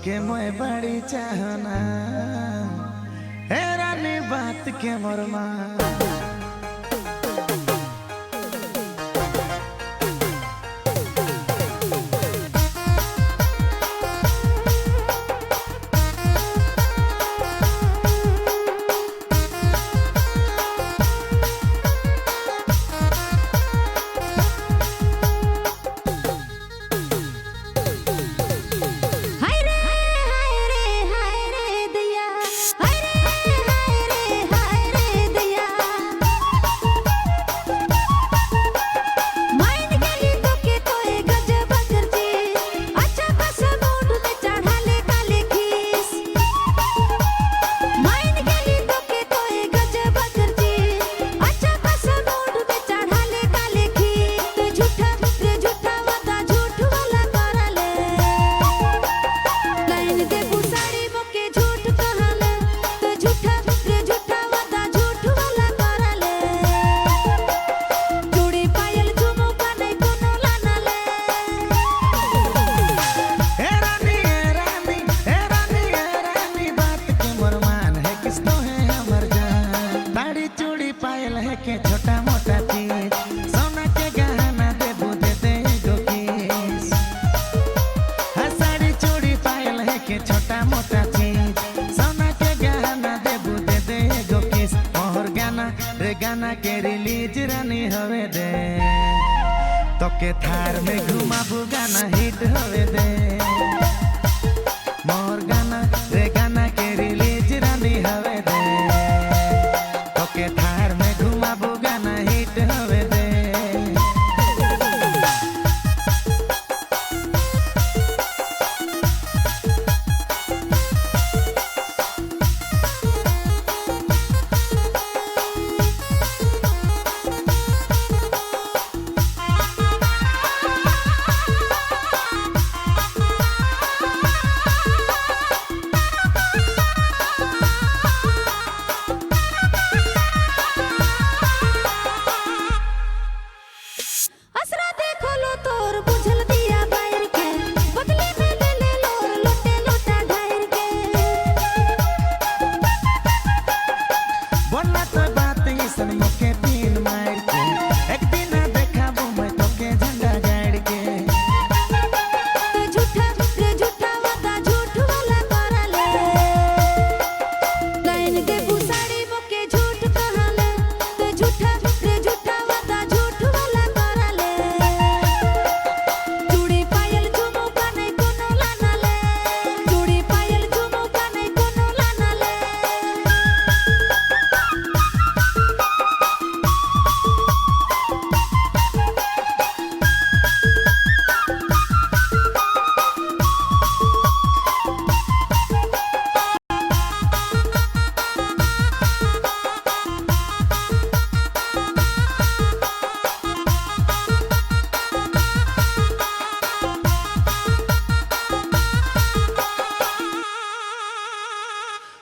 के मोए बड़ी चाहना हे रानी बात के मोरमा के छोटा मोटा चीज सोना के गहना देबू दे दे गो किस साड़ी चूड़ी पायल है के छोटा मोटा चीज सोना के गहना देबू दे दे गो किस और गाना रे गाना के रिलीज रानी होवे दे तो के थार में घुमाबू गाना हिट होवे दे मोर गाना रे गाना के रिलीज रानी होवे दे तो के थार में घुमाबू गाना हिट होवे दे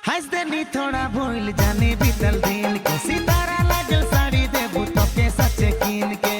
हंस देनी थोड़ा भूल जाने बीतल दिन के सितारा लागल साड़ी देबू तो के सच्चे कीन के